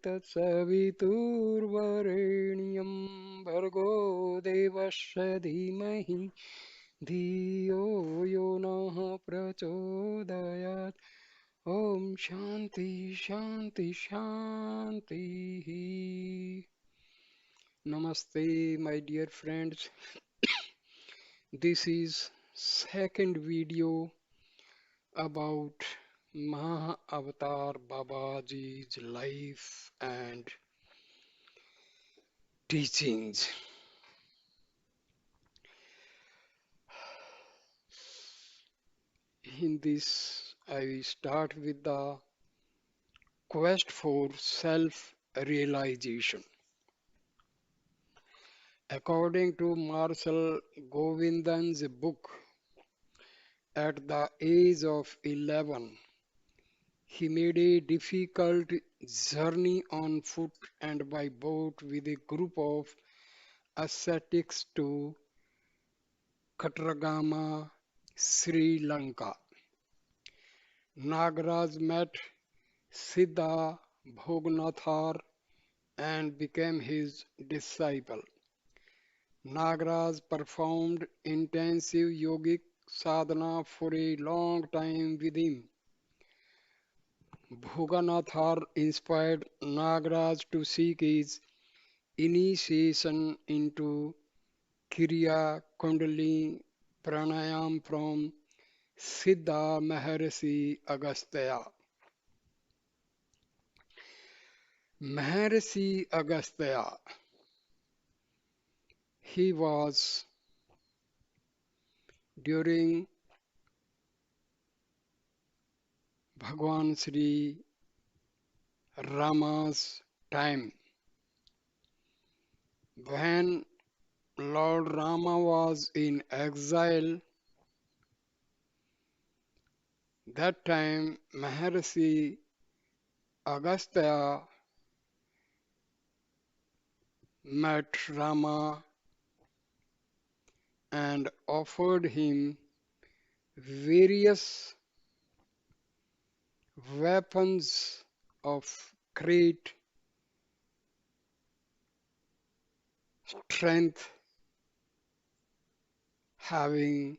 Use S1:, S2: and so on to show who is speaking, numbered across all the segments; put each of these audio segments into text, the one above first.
S1: तत्सवितुर्वरेण्यं भर्गो देवस्य धीमहि धियो यो नः प्रचोदयात्. Om Shanti Shanti Shanti. Namaste, my dear friends. This is second video about Mahavatar Babaji's life and teachings. In this, I start with the quest for self-realization. According to Marshall Govindan's book, at the age of 11, he made a difficult journey on foot and by boat with a group of ascetics to Katragama, Sri Lanka. Nagaraj met Siddha Bhognathar and became his disciple. Nagaraj performed intensive yogic sadhana for a long time with him. Bhoganathar inspired Nagaraj to seek his initiation into Kriya Kundalini Pranayam from Siddha Maharishi Agastya. Maharishi Agastya, he was during Bhagwan Sri Rama's time. When Lord Rama was in exile, that time Maharishi Agastya met Rama and offered him various weapons of great strength, having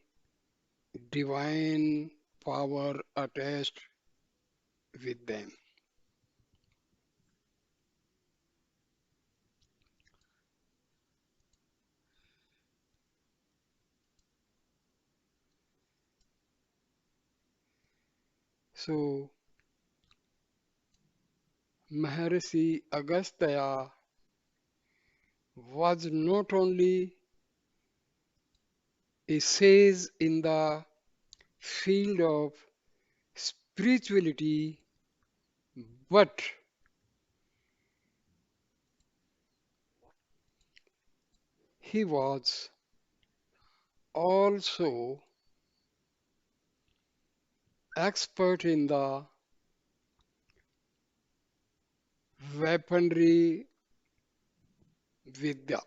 S1: divine power attached with them. So, Maharishi Agastya was not only a sage in the field of spirituality, but he was also expert in the weaponry vidya.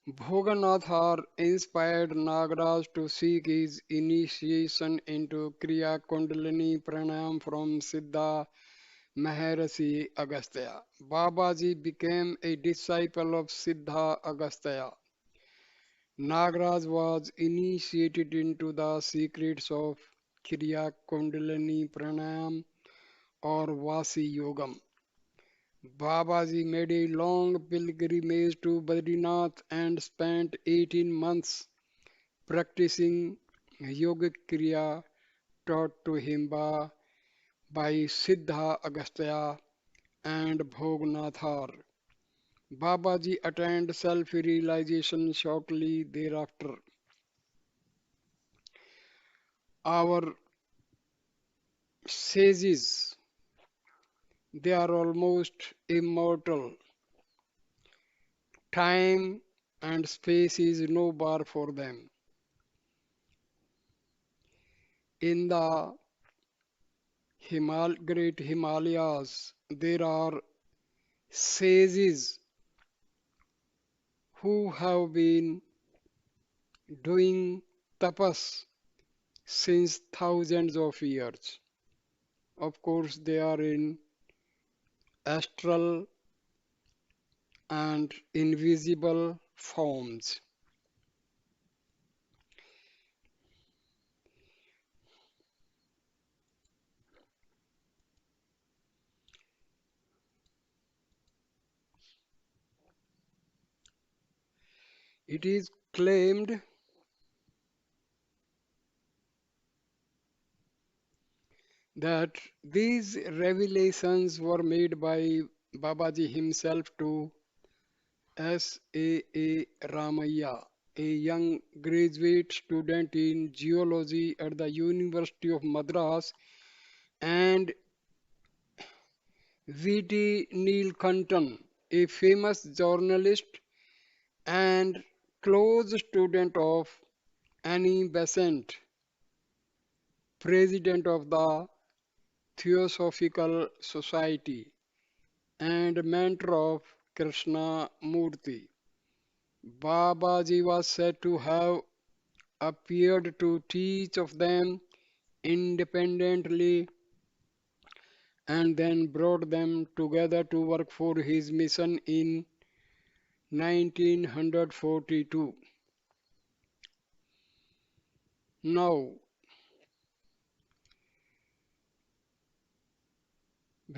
S1: Bhoganathar inspired Nagaraj to seek his initiation into Kriya Kundalini Pranayam from Siddha Maharishi Agastya. Babaji became a disciple of Siddha Agastya. Nagaraj was initiated into the secrets of Kriya Kundalini Pranayam or Vasi Yogam. Babaji made a long pilgrimage to Badrinath and spent 18 months practicing yogic kriya taught to him by Siddha Agastya and Bhognathar. Babaji attained self-realization shortly thereafter. Our sages, they are almost immortal. Time and space is no bar for them. In the great Himalayas, there are sages who have been doing tapas since thousands of years. Of course, they are in astral and invisible forms. It is claimed that these revelations were made by Babaji himself to S.A.A. Ramaya, a young graduate student in geology at the University of Madras, and V.T. Neilkantan, a famous journalist and close student of Annie Besant, president of the Theosophical Society and mentor of Krishna Murthy. Babaji was said to have appeared to each of them independently and then brought them together to work for his mission in 1942. Now,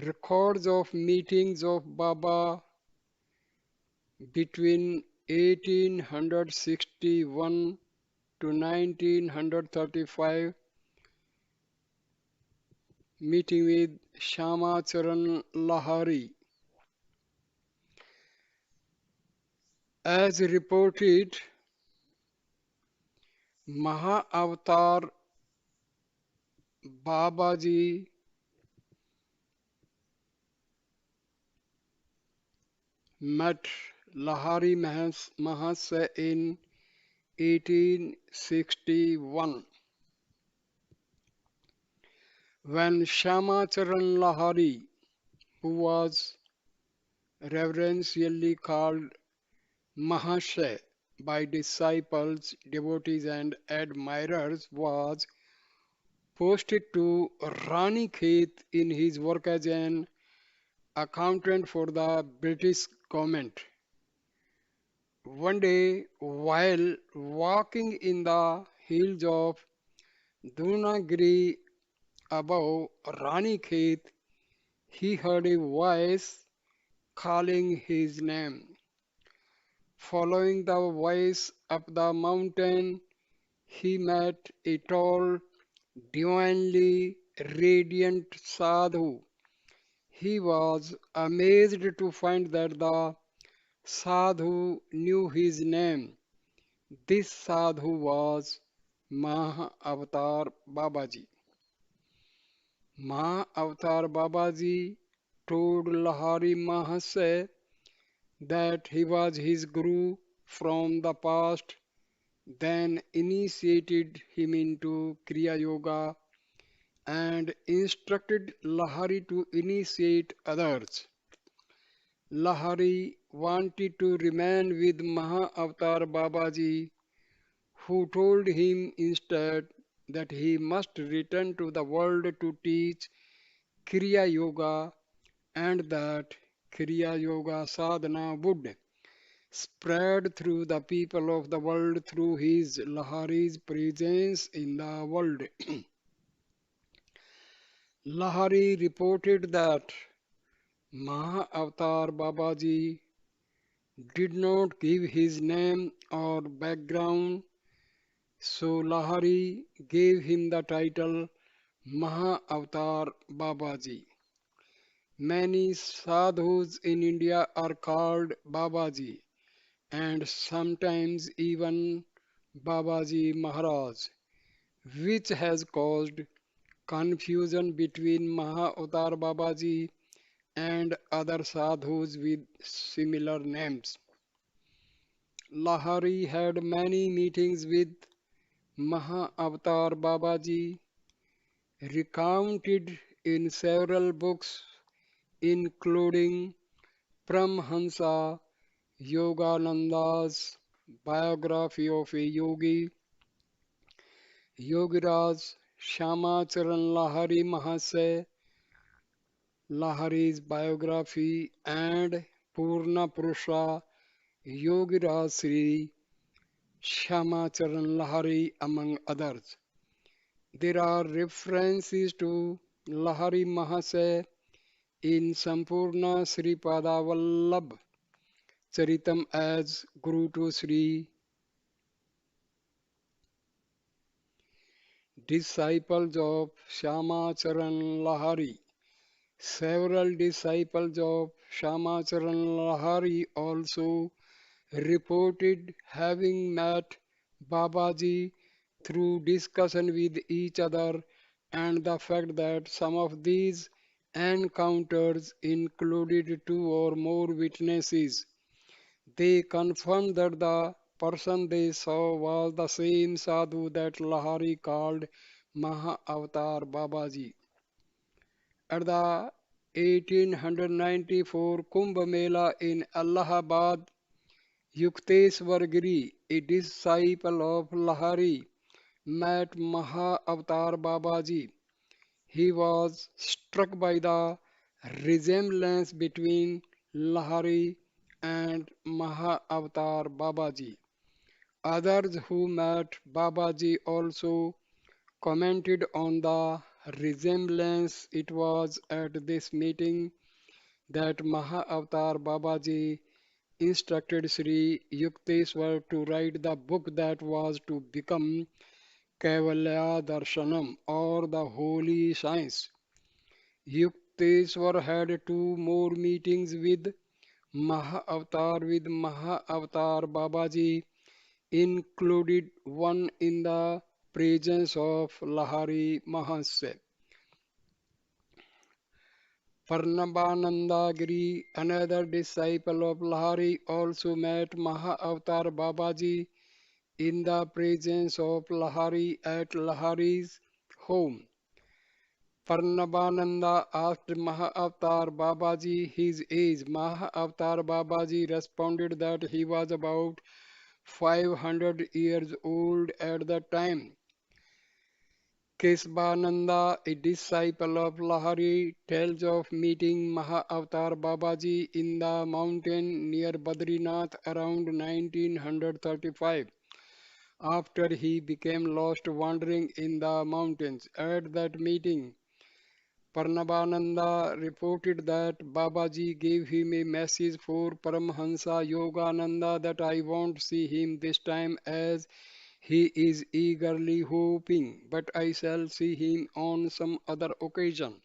S1: records of meetings of Baba between 1861 to 1935, meeting with Shamacharan Lahari. As reported, Mahavatar Babaji met Lahari Mahasaya in 1861 when Shamacharan Lahari, who was reverentially called Mahasaya by disciples, devotees, and admirers, was posted to Ranikhet in his work as an accountant for the British government. One day, while walking in the hills of Dunagiri above Ranikhet, he heard a voice calling his name. Following the voice up the mountain, he met a tall, divinely radiant sadhu. He was amazed to find that the sadhu knew his name. This sadhu was Mahavatar Babaji. Mahavatar Babaji told Lahari Mahasaya that he was his guru from the past, then initiated him into Kriya Yoga and instructed Lahari to initiate others. Lahari wanted to remain with Mahavatar Babaji, who told him instead that he must return to the world to teach Kriya Yoga and that Kriya Yoga sadhana would spread through the people of the world through his Lahari's presence in the world. Lahari reported that Mahavatar Babaji did not give his name or background, so Lahari gave him the title Mahavatar Babaji. Many sadhus in India are called Babaji and sometimes even Babaji Maharaj, which has caused confusion between Mahavatar Babaji and other sadhus with similar names. Lahari had many meetings with Mahavatar Babaji, recounted in several books, including Pramhansa Yogananda's biography of a yogi, Yogiraj Shamacharan Lahari Mahasaya, Lahari's biography, and Purna Purusha Yogiraj Sri Shamacharan Lahari, among others. There are references to Lahari Mahasaya in Sampurna Sripada Vallabh Charitam as Guru to Sri, disciples of Shamacharan Lahari. Several disciples of Shamacharan Lahari also reported having met Babaji through discussion with each other, and the fact that some of these encounters included two or more witnesses. They confirmed that the person they saw was the same sadhu that Lahari called Mahavatar Babaji. At the 1894 Kumbh Mela in Allahabad, Yukteswar Giri, a disciple of Lahari, met Mahavatar Babaji. He was struck by the resemblance between Lahari and Mahavatar Babaji. Others who met Babaji also commented on the resemblance. It was at this meeting that Mahavatar Babaji instructed Sri Yukteswar to write the book that was to become Kaivalya Darshanam, or the Holy Science. Yukteswar had two more meetings with Mahavatar Babaji, included one in the presence of Lahari Mahasaya. Parnabanandagiri, another disciple of Lahari, also met Mahavatar Babaji in the presence of Lahari at Lahari's home. Parnabananda asked Mahavatar Babaji his age. Mahavatar Babaji responded that he was about 500 years old at the time. Kesbananda, a disciple of Lahari, tells of meeting Mahavatar Babaji in the mountain near Badrinath around 1935, after he became lost wandering in the mountains. At that meeting, Parnabananda reported that Babaji gave him a message for Paramhansa Yogananda that I won't see him this time as he is eagerly hoping, but I shall see him on some other occasion.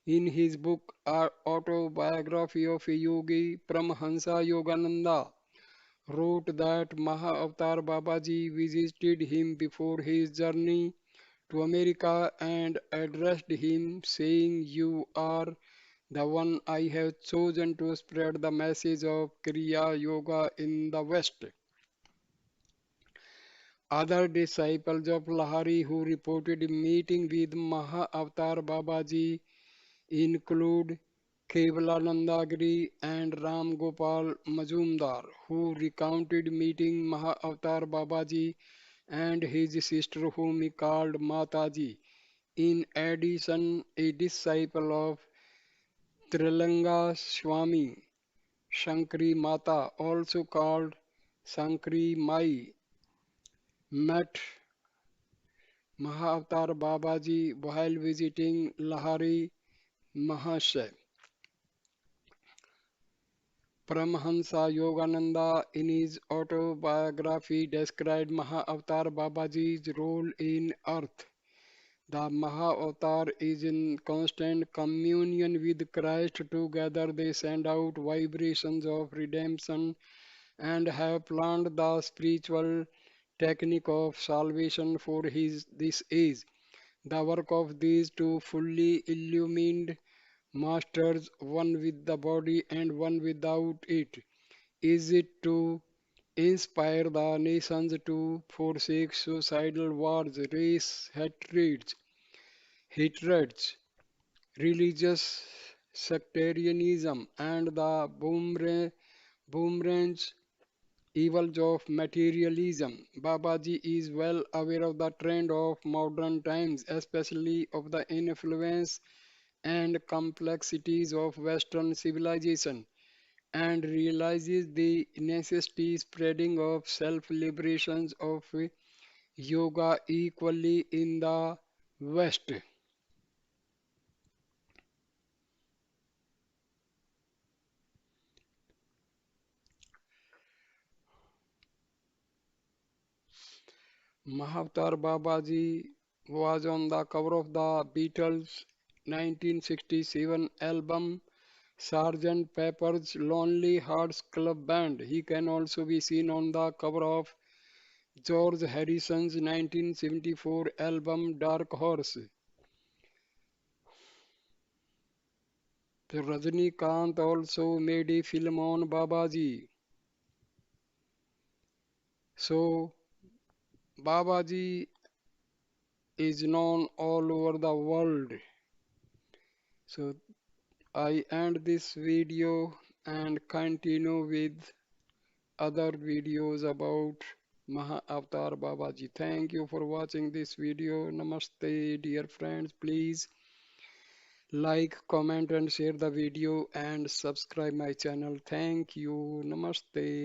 S1: In his book Autobiography of a Yogi, Paramhansa Yogananda wrote that Mahavatar Babaji visited him before his journey to America and addressed him, saying, "You are the one I have chosen to spread the message of Kriya Yoga in the West." Other disciples of Lahari who reported meeting with Mahavatar Babaji include Kevalanandagiri and Ram Gopal Majumdar, who recounted meeting Mahavatar Babaji and his sister, whom he called Mataji. In addition, a disciple of Trilanga Swami, Shankari Mata, also called Shankari Mai, met Mahavatar Babaji while visiting Lahari Mahasaya. Paramhansa Yogananda, in his autobiography, described Mahavatar Babaji's role in earth. The Mahavatar is in constant communion with Christ. Together they send out vibrations of redemption and have planned the spiritual technique of salvation for this age. The work of these two fully illumined masters, one with the body and one without it, is it to inspire the nations to forsake suicidal wars, race hatreds, religious sectarianism, and the boomerang evils of materialism. Babaji is well aware of the trend of modern times, especially of the influence and complexities of Western civilization and realizes the necessity spreading of self-liberations of yoga equally in the West. Mahavatar Babaji was on the cover of the Beatles' 1967 album Sgt. Pepper's Lonely Hearts Club Band. He can also be seen on the cover of George Harrison's 1974 album Dark Horse. Rajnikant also made a film on Babaji. So Babaji is known all over the world. So I end this video and continue with other videos about Mahavatar Babaji. Thank you for watching this video. Namaste, dear friends. Please like, comment, and share the video and subscribe my channel. Thank you. Namaste.